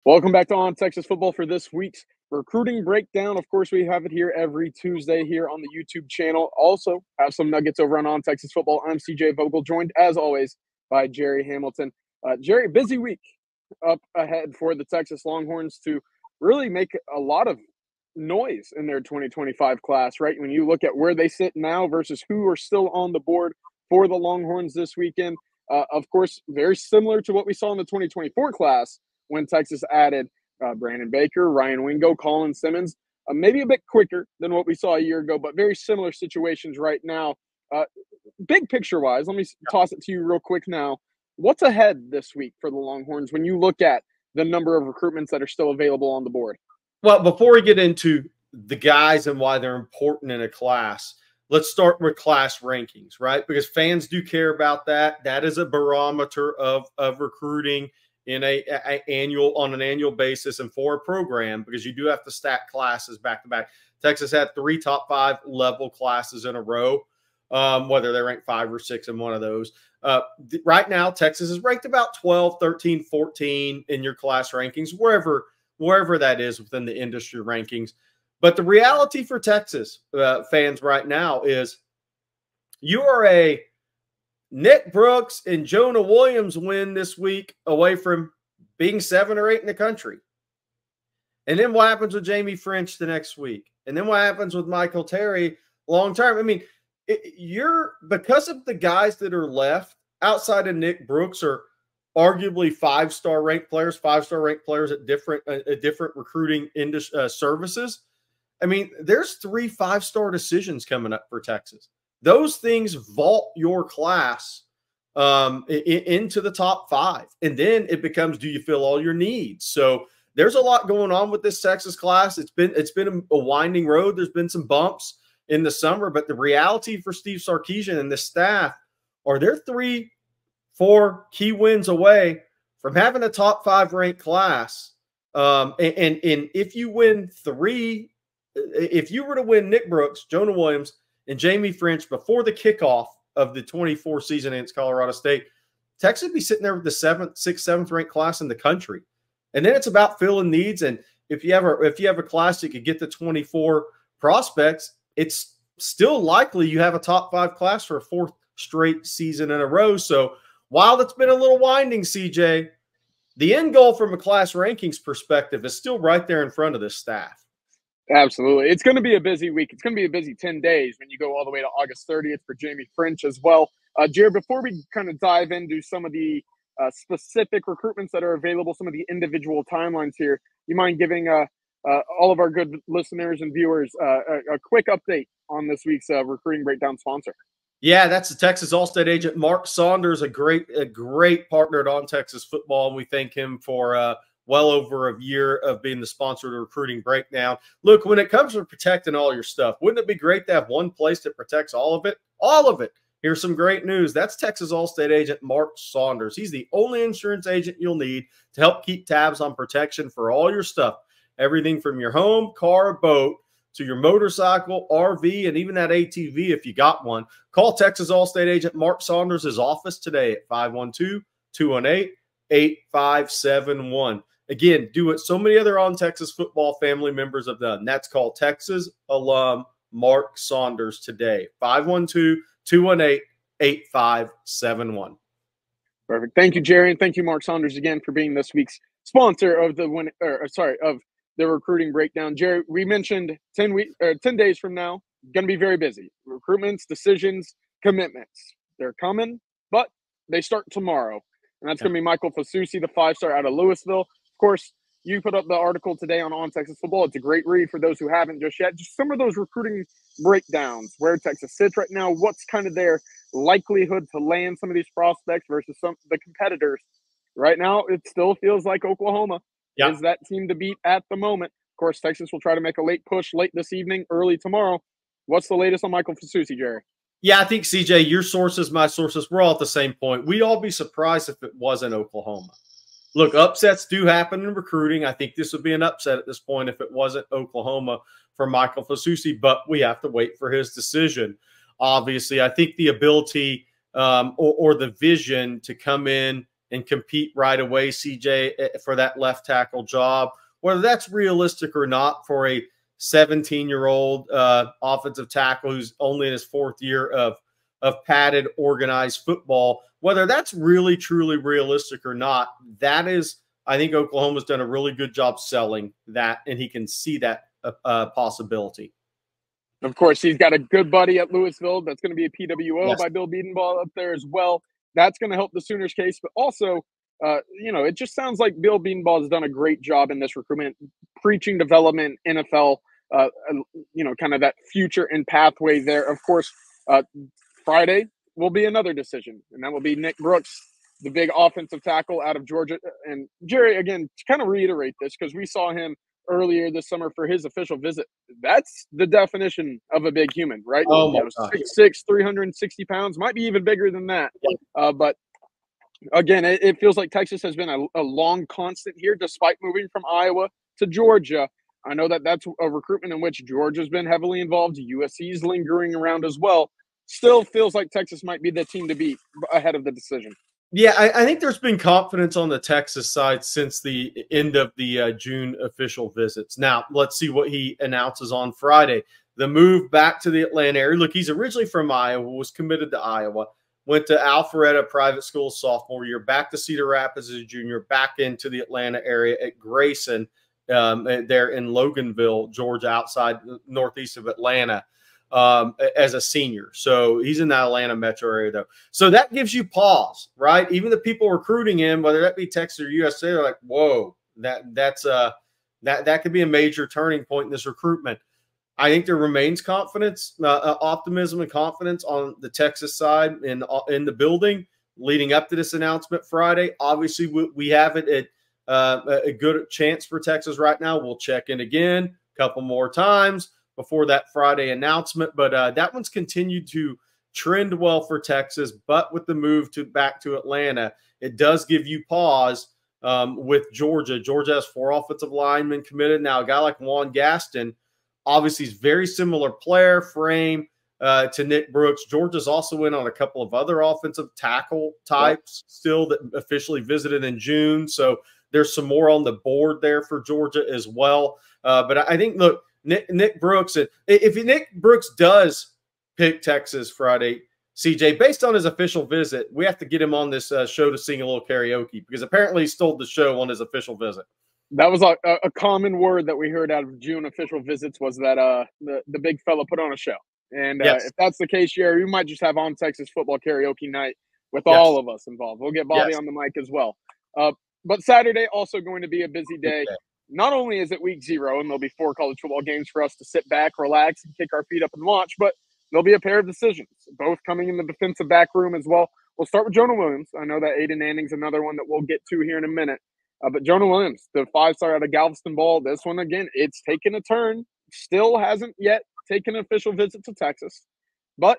Welcome back to On Texas Football for this week's recruiting breakdown. Of course, we have it here every Tuesday here on the YouTube channel. Also, have some nuggets over on Texas Football. I'm CJ Vogel, joined as always by Gerry Hamilton. Gerry, busy week up ahead for the Texas Longhorns to really make a lot of noise in their 2025 class, right? When you look at where they sit now versus who are still on the board for the Longhorns this weekend. Of course, very similar to what we saw in the 2024 class when Texas added Brandon Baker, Ryan Wingo, Colin Simmons, maybe a bit quicker than what we saw a year ago, but very similar situations right now. Big picture-wise, let me toss it to you real quick now. What's ahead this week for the Longhorns when you look at the number of recruitments that are still available on the board? Well, before we get into the guys and why they're important in a class, let's start with class rankings, right? Because fans do care about that. That is a barometer of recruiting in on an annual basis and for a program, because you do have to stack classes back to back. Texas had 3 top 5 level classes in a row, whether they ranked 5 or 6 in one of those. Right now, Texas is ranked about 12, 13, 14 in your class rankings, wherever that is within the industry rankings. But the reality for Texas fans right now is you are a Nick Brooks and Jonah Williams win this week away from being 7 or 8 in the country. And then what happens with Jamie French the next week? And then what happens with Michael Terry long term? I mean, because of the guys that are left outside of Nick Brooks are arguably 5-star ranked players at different recruiting services. I mean, there's 3 5-star decisions coming up for Texas. Those things vault your class into the top 5. And then it becomes, do you fill all your needs? So there's a lot going on with this Texas class. It's been a winding road. There's been some bumps in the summer, but the reality for Steve Sarkisian and the staff are they're 3-4 key wins away from having a top 5 ranked class. And if you win 3, if you were to win Nick Brooks, Jonah Williams, and Jamie French before the kickoff of the 24 season against Colorado State, Texas would be sitting there with the 6th, 7th ranked class in the country. And then it's about filling needs. And if you have a class that could get the 24 prospects, it's still likely you have a top 5 class for a 4th straight season in a row. So while it's been a little winding, CJ, the end goal from a class rankings perspective is still right there in front of this staff. Absolutely. It's going to be a busy week. It's going to be a busy 10 days when you go all the way to August 30th for Jamie French as well. Jared, before we kind of dive into some of the specific recruitments that are available, some of the individual timelines here, you mind giving all of our good listeners and viewers a quick update on this week's recruiting breakdown sponsor? Yeah, that's the Texas All-State agent, Mark Saunders, a great partner at On Texas Football. And we thank him for well over a year of being the sponsor of the recruiting breakdown. Look, when it comes to protecting all your stuff, wouldn't it be great to have one place that protects all of it? All of it. Here's some great news. That's Texas All-State agent Mark Saunders. He's the only insurance agent you'll need to help keep tabs on protection for all your stuff. Everything from your home, car, boat, to your motorcycle, RV, and even that ATV if you got one. Call Texas All-State agent Mark Saunders' office today at 512-218-8571. Again, do what so many other On Texas Football family members have done. That's called Texas alum Mark Saunders today. 512-218-8571. Perfect. Thank you, Gerry, and thank you, Mark Saunders, again for being this week's sponsor of the the recruiting breakdown. Gerry, we mentioned 10 days from now, going to be very busy. Recruitments, decisions, commitments. They're coming, but they start tomorrow. And that's going to be Michael Fusi, the 5-star out of Louisville. Of course, you put up the article today on Texas Football. It's a great read for those who haven't just yet. Just some of those recruiting breakdowns, where Texas sits right now, what's kind of their likelihood to land some of these prospects versus some of the competitors. Right now, it still feels like Oklahoma is that team to beat at the moment. Of course, Texas will try to make a late push late this evening, early tomorrow. What's the latest on Michael Fusi, Gerry? Yeah, I think, CJ, your sources, my sources, we're all at the same point. We'd all be surprised if it wasn't Oklahoma. Look, upsets do happen in recruiting. I think this would be an upset at this point if it wasn't Oklahoma for Michael Fusi, but we have to wait for his decision. Obviously, I think the ability or the vision to come in and compete right away, CJ, for that left tackle job. Whether that's realistic or not for a 17-year-old offensive tackle who's only in his 4th year of padded, organized football, whether that's really, truly realistic or not, that is, I think Oklahoma's done a really good job selling that, and he can see that possibility. Of course, he's got a good buddy at Louisville that's going to be a PWO Yes. by Bill Bedenbaugh up there as well. That's going to help the Sooners case, but also, it just sounds like Bill Bedenbaugh has done a great job in this recruitment, preaching development, NFL, kind of that future and pathway there. Of course, Friday will be another decision, and that will be Nick Brooks, the big offensive tackle out of Georgia. And Gerry, again, to kind of reiterate this, because we saw him earlier this summer for his official visit. That's the definition of a big human, right? Oh my God. 6'6", 360 pounds, might be even bigger than that. But again, it feels like Texas has been a long constant here, despite moving from Iowa to Georgia. I know that's a recruitment in which Georgia's been heavily involved. USC's lingering around as well. Still feels like Texas might be the team to beat ahead of the decision. Yeah, I think there's been confidence on the Texas side since the end of the June official visits. Now, let's see what he announces on Friday. The move back to the Atlanta area. Look, he's originally from Iowa, was committed to Iowa, went to Alpharetta Private School sophomore year, back to Cedar Rapids as a junior, back into the Atlanta area at Grayson there in Loganville, Georgia, outside northeast of Atlanta. As a senior. So he's in that Atlanta metro area, though. So that gives you pause, right? Even the people recruiting him, whether that be Texas or USA, they're like, whoa, that could be a major turning point in this recruitment. I think there remains confidence, optimism and confidence on the Texas side in the building leading up to this announcement Friday. Obviously, we have it at a good chance for Texas right now. We'll check in again a couple more times before that Friday announcement, but that one's continued to trend well for Texas. But with the move back to Atlanta, it does give you pause with Georgia. Georgia has 4 offensive linemen committed now. A guy like Juan Gaston, obviously, he's very similar player frame to Nick Brooks. Georgia's also in on a couple of other offensive tackle types still that officially visited in June. So there's some more on the board there for Georgia as well. But I think, look, Nick Brooks, and if Nick Brooks does pick Texas Friday, CJ, based on his official visit, we have to get him on this show to sing a little karaoke, because apparently he stole the show on his official visit. That was a common word that we heard out of June official visits, was that the big fella put on a show. And if that's the case, Gerry, we might just have on Texas football karaoke night with all of us involved. We'll get Bobby on the mic as well. But Saturday also going to be a busy day. Not only is it week 0 and there'll be 4 college football games for us to sit back, relax, and kick our feet up and watch, but there'll be a pair of decisions, both coming in the defensive back room as well. We'll start with Jonah Williams. I know that Aiden Anning's another one that we'll get to here in a minute. But Jonah Williams, the 5-star out of Galveston Ball, this one, again, it's taken a turn. Still hasn't yet taken an official visit to Texas. But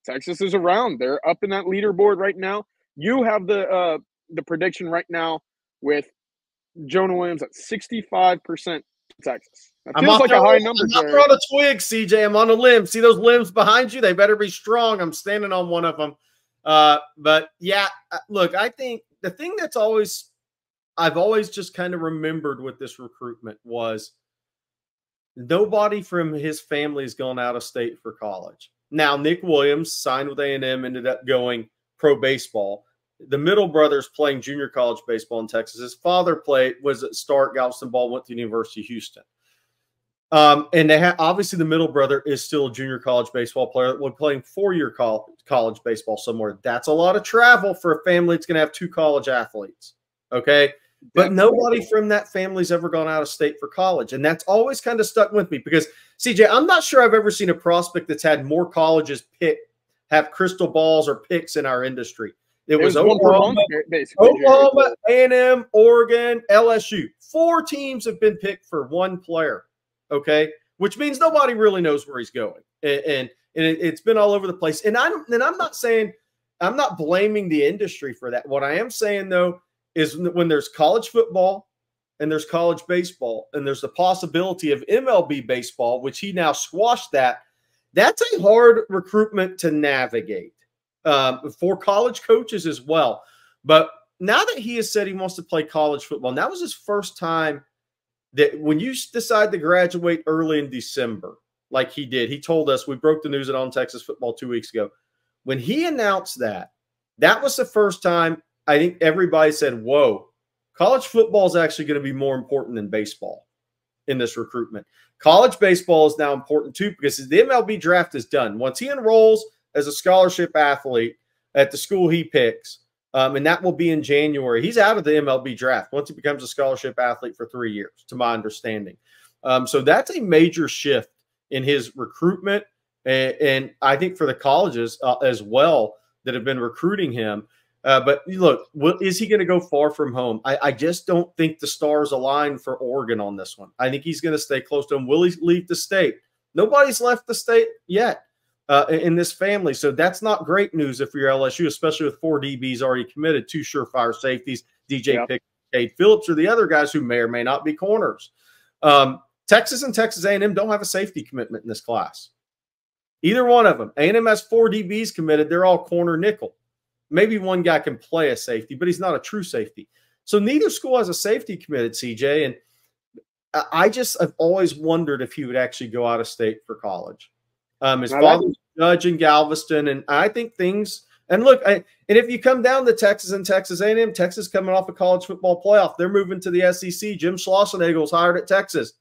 Texas is around. They're up in that leaderboard right now. You have the prediction right now with Jonah Williams at 65% to Texas. That feels like a high number. I'm not on a twig, CJ. I'm on a limb. See those limbs behind you? They better be strong. I'm standing on one of them. But yeah, look, I think the thing I've always just kind of remembered with this recruitment was nobody from his family has gone out of state for college. Now, Nick Williams signed with A&M, ended up going pro baseball. The middle brother's playing junior college baseball in Texas. His father was at Start Galveston Ball, went to the University of Houston. And they obviously the middle brother is still a junior college baseball player. We're playing 4-year college baseball somewhere. That's a lot of travel for a family that's going to have 2 college athletes. Okay. But nobody from that family's ever gone out of state for college. And that's always kind of stuck with me because, CJ, I'm not sure I've ever seen a prospect that's had more colleges have crystal balls or picks in our industry. It was Oklahoma, A&M, Oregon, LSU. 4 teams have been picked for 1 player, okay? Which means nobody really knows where he's going. And it's been all over the place. And I'm not saying – I'm not blaming the industry for that. What I am saying, though, is when there's college football and there's college baseball and there's the possibility of MLB baseball, which he now squashed that's a hard recruitment to navigate. For college coaches as well. But now that he has said he wants to play college football, and that was his first time that when you decide to graduate early in December, like he did, he told us, we broke the news at On Texas Football 2 weeks ago. When he announced that, that was the first time I think everybody said, whoa, college football is actually going to be more important than baseball in this recruitment. College baseball is now important too because the MLB draft is done. Once he enrolls as a scholarship athlete at the school he picks, and that will be in January, he's out of the MLB draft once he becomes a scholarship athlete for 3 years, to my understanding. So that's a major shift in his recruitment, and I think for the colleges as well that have been recruiting him. But look, is he going to go far from home? I just don't think the stars align for Oregon on this one. I think he's going to stay close to him. Will he leave the state? Nobody's left the state yet in this family. So that's not great news if you're LSU, especially with 4 DBs already committed, 2 surefire safeties, DJ Pickett, Cade Phillips, or the other guys who may or may not be corners. Texas and Texas A&M don't have a safety commitment in this class. Either one of them. A&M has 4 DBs committed. They're all corner nickel. Maybe one guy can play a safety, but he's not a true safety. So neither school has a safety committed, CJ. And I've always wondered if he would actually go out of state for college. His father's a judge in Galveston, and I think things – and look, and if you come down to Texas and Texas A&M, Texas coming off a college football playoff, they're moving to the SEC. Jim Schlossenhagel's hired at Texas.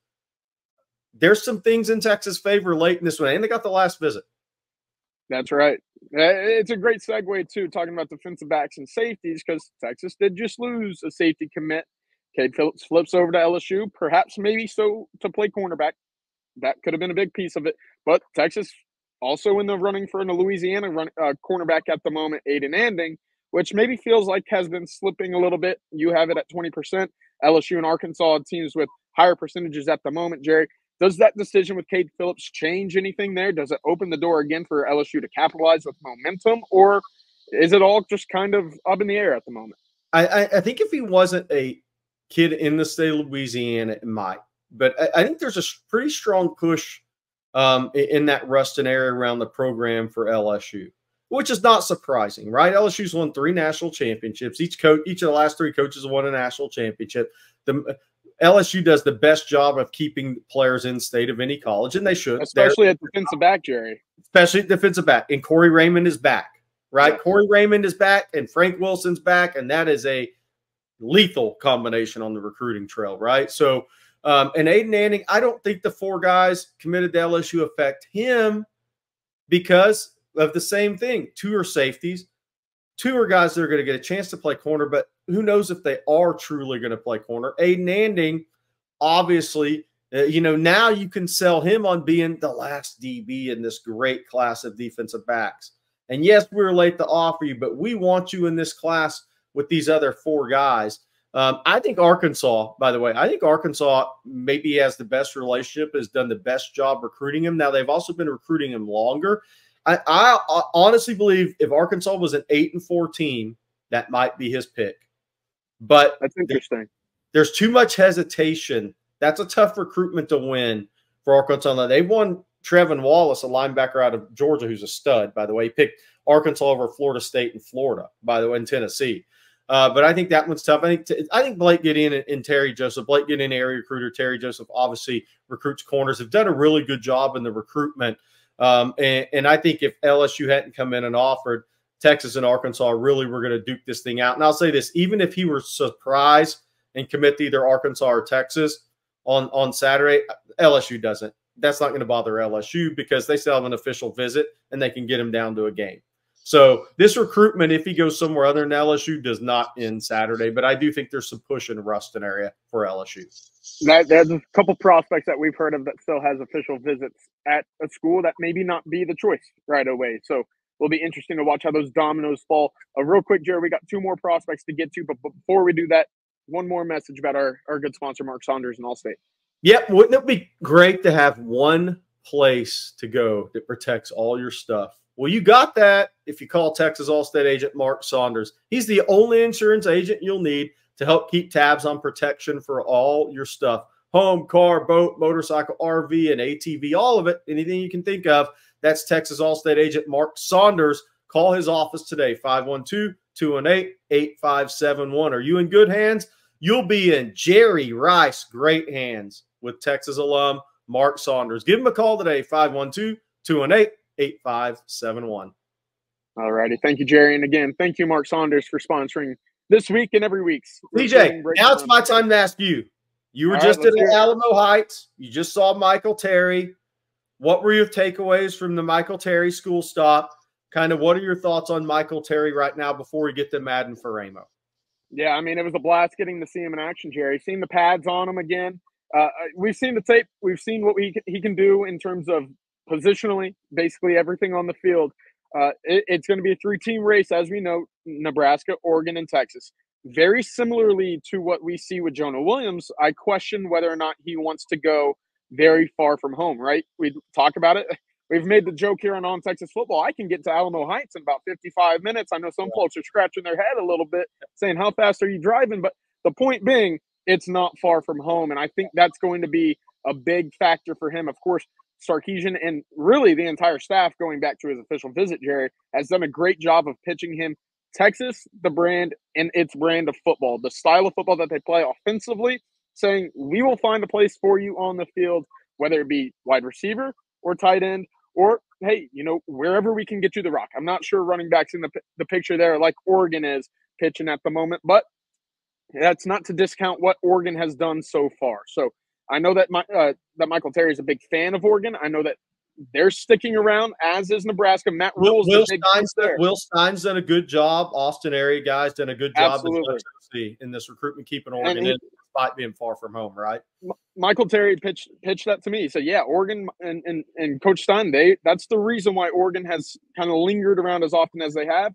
There's some things in Texas' favor late in this one, and they got the last visit. That's right. It's a great segue, too, talking about defensive backs and safeties, because Texas did just lose a safety commit. Cade Phillips flips over to LSU, perhaps maybe so to play cornerback. That could have been a big piece of it. But Texas also in the running for a Louisiana cornerback at the moment, Aiden Anding, which maybe feels like has been slipping a little bit. You have it at 20%. LSU and Arkansas teams with higher percentages at the moment, Jerry. Does that decision with Cade Phillips change anything there? Does it open the door again for LSU to capitalize with momentum, or is it all just kind of up in the air at the moment? I think if he wasn't a kid in the state of Louisiana, it might. But I think there's a pretty strong push in that Ruston area around the program for LSU, which is not surprising, right? LSU's won 3 national championships. Each of the last 3 coaches have won a national championship. LSU does the best job of keeping players in state of any college, and they should. Especially at defensive back, Jerry. Especially at defensive back. And Corey Raymond is back, right? Yeah. Corey Raymond is back, and Frank Wilson's back, and that is a lethal combination on the recruiting trail, right? So, and Aiden Anding, I don't think the 4 guys committed to LSU affect him because of the same thing. 2 are safeties. 2 are guys that are going to get a chance to play corner, but who knows if they are truly going to play corner. Aiden Anding, obviously, now you can sell him on being the last DB in this great class of defensive backs. And yes, we were late to offer you, but we want you in this class with these other 4 guys. I think Arkansas, by the way, maybe has the best relationship, has done the best job recruiting him. Now, they've also been recruiting him longer. I honestly believe if Arkansas was an 8-4 team, that might be his pick. But that's interesting. There's too much hesitation. That's a tough recruitment to win for Arkansas. They won Trevin Wallace, a linebacker out of Georgia, who's a stud, by the way. He picked Arkansas over Florida State and Florida, by the way, in Tennessee. But I think that one's tough. I think Blake Gideon and Terry Joseph, Blake Gideon, area recruiter, Terry Joseph obviously recruits corners, have done a really good job in the recruitment. And I think if LSU hadn't come in and offered, Texas and Arkansas really were going to duke this thing out. And I'll say this, even if he were surprised and commit to either Arkansas or Texas on Saturday, LSU doesn't. That's not going to bother LSU because they still have an official visit and they can get him down to a game. So this recruitment, if he goes somewhere other than LSU, does not end Saturday. But I do think there's some push in the Ruston area for LSU. There's a couple prospects that we've heard of that still has official visits at a school that maybe not be the choice right away. So it'll be interesting to watch how those dominoes fall. Real quick, Jerry, we got 2 more prospects to get to. But before we do that, one more message about our good sponsor, Mark Saunders and Allstate. Yep. Wouldn't it be great to have one place to go that protects all your stuff? Well, you got that if you call Texas Allstate agent Mark Saunders. He's the only insurance agent you'll need to help keep tabs on protection for all your stuff. Home, car, boat, motorcycle, RV, and ATV, all of it, anything you can think of. That's Texas Allstate agent Mark Saunders. Call his office today, 512-218-8571. Are you in good hands? You'll be in Jerry Rice great hands with Texas alum Mark Saunders. Give him a call today, 512-218-8571. All righty. Thank you, Jerry. And again, thank you, Mark Saunders, for sponsoring this week and every week's. TJ, now it's my time to ask you. You were just at Alamo Heights. You just saw Michael Terry. What were your takeaways from the Michael Terry school stop? Kind of what are your thoughts on Michael Terry right now before we get to Madden Foro? Yeah, I mean, it was a blast getting to see him in action, Jerry. Seeing the pads on him again. We've seen the tape. We've seen what he can do in terms of positionally, basically everything on the field. It's going to be a three-team race, as we know, Nebraska, Oregon, and Texas. Very similarly to what we see with Jonah Williams, I question whether or not he wants to go very far from home, right? We talk about it. We've made the joke here on Texas Football. I can get to Alamo Heights in about 55 minutes. I know some folks are scratching their head a little bit saying, how fast are you driving? But the point being, it's not far from home. And I think that's going to be a big factor for him. Of course, Sarkisian and really the entire staff, going back to his official visit, Jerry, has done a great job of pitching him Texas, the brand, and its brand of football, the style of football that they play offensively, saying we will find a place for you on the field, whether it be wide receiver or tight end, or, hey, wherever we can get you the rock. I'm not sure running backs in the picture there like Oregon is pitching at the moment, but that's not to discount what Oregon has done so far. So I know that that Michael Terry is a big fan of Oregon. I know that they're sticking around, as is Nebraska. Matt Rule's Will Stein's done a good job. Austin area guys done a good job in this recruitment, keeping Oregon in despite being far from home, right? Michael Terry pitched that to me. He said, yeah, Oregon and Coach Stein, that's the reason why Oregon has kind of lingered around as often as they have.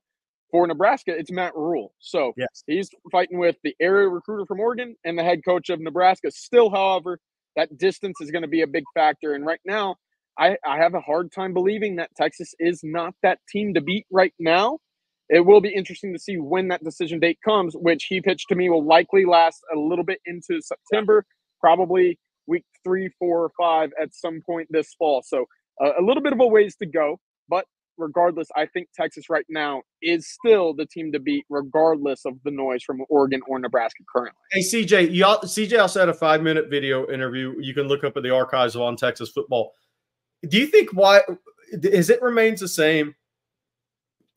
For Nebraska, it's Matt Rule. So yes, he's fighting with the area recruiter from Oregon and the head coach of Nebraska. Still, however, that distance is going to be a big factor. And right now, I have a hard time believing that Texas is not that team to beat right now. It will be interesting to see when that decision date comes, which he pitched to me will likely last a little bit into September, probably week 3, 4, or 5 at some point this fall. So a little bit of a ways to go, but regardless, I think Texas right now is still the team to beat, regardless of the noise from Oregon or Nebraska currently. Hey, CJ also had a 5-minute video interview. You can look up at the archives on Texas Football. Do you think it remains the same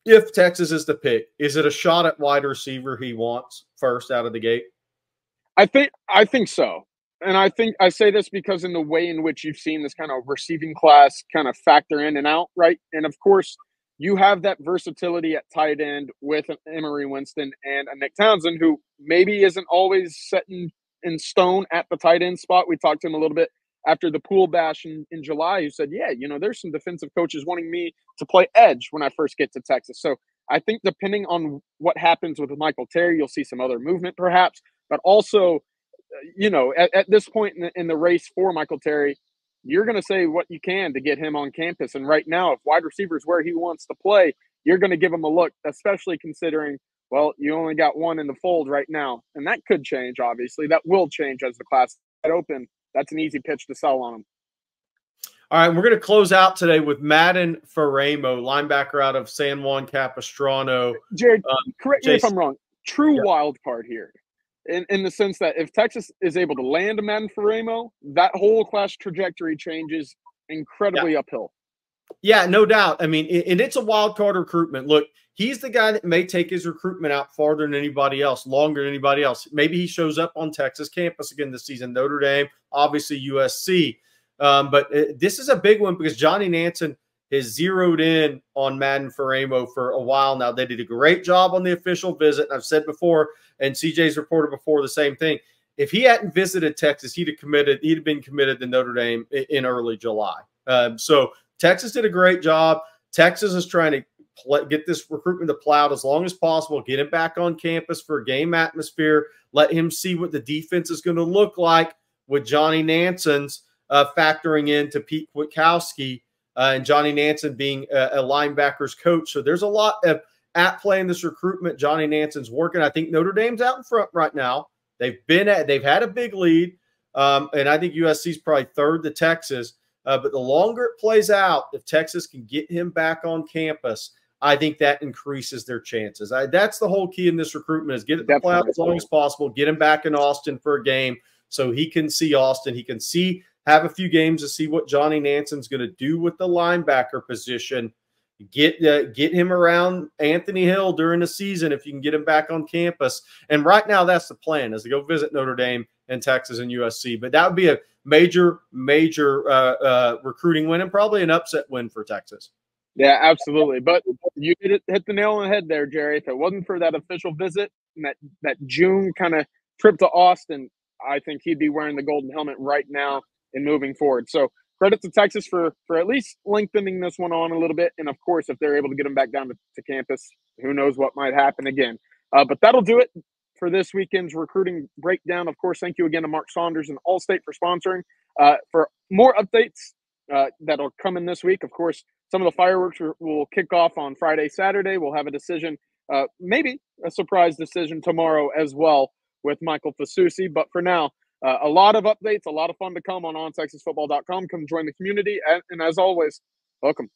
if Texas is the pick? Is it a shot at wide receiver he wants first out of the gate? I think so. And I say this because in the way in which you've seen this kind of receiving class kind of factor in and out, right? And of course, you have that versatility at tight end with an Emory Winston and a Nick Townsend, who maybe isn't always set in stone at the tight end spot. We talked to him a little bit after the pool bash in July, who said, yeah, there's some defensive coaches wanting me to play edge when I first get to Texas. So I think depending on what happens with Michael Terry, you'll see some other movement perhaps, but also, at this point in the race for Michael Terry, you're going to say what you can to get him on campus. And right now, if wide receiver is where he wants to play, you're going to give him a look, especially considering, well, you only got one in the fold right now. And that could change, obviously. That will change as the class is open. That's an easy pitch to sell on him. All right, we're going to close out today with Madden Foro, linebacker out of San Juan Capistrano. Jared, correct me if I'm wrong. True wild card here. In the sense that if Texas is able to land a Madden Foro, that whole class trajectory changes incredibly uphill. Yeah, no doubt. I mean, and it's a wild card recruitment. Look, he's the guy that may take his recruitment out farther than anybody else, longer than anybody else. Maybe he shows up on Texas campus again this season, Notre Dame, obviously USC. But this is a big one because Johnny Nansen has zeroed in on Madden Foro for a while now. They did a great job on the official visit. I've said before, and CJ's reported before the same thing. If he hadn't visited Texas, he'd have been committed to Notre Dame in early July. So Texas did a great job. Texas is trying to get this recruitment to plowed as long as possible, get him back on campus for a game atmosphere, let him see what the defense is going to look like with Johnny Nansen's factoring in to Pete Kwiatkowski and Johnny Nansen being a linebackers coach. So there's a lot of at play in this recruitment. Johnny Nansen's working. I think Notre Dame's out in front right now. They've had a big lead, and I think USC's probably third to Texas. But the longer it plays out, if Texas can get him back on campus, I think that increases their chances. That's the whole key in this recruitment is get it to play out as long as possible, get him back in Austin for a game so he can see Austin. He can have a few games to see what Johnny Nanson's going to do with the linebacker position. Get him around Anthony Hill during the season if you can get him back on campus. And right now that's the plan, is to go visit Notre Dame and Texas and USC. But that would be a major recruiting win and probably an upset win for Texas. Yeah, absolutely. But you hit the nail on the head there, Jerry. If it wasn't for that official visit and that June kind of trip to Austin, I think he'd be wearing the golden helmet right now and moving forward. So credit to Texas for at least lengthening this one on a little bit. And, of course, if they're able to get him back down to campus, who knows what might happen again. But that'll do it for this weekend's recruiting breakdown. Of course, thank you again to Mark Saunders and Allstate for sponsoring. For more updates that'll come in this week, of course, some of the fireworks will kick off on Friday, Saturday. We'll have a decision, maybe a surprise decision tomorrow as well with Michael Fusi. But for now, a lot of updates, a lot of fun to come on ontexasfootball.com. Come join the community. And as always, welcome.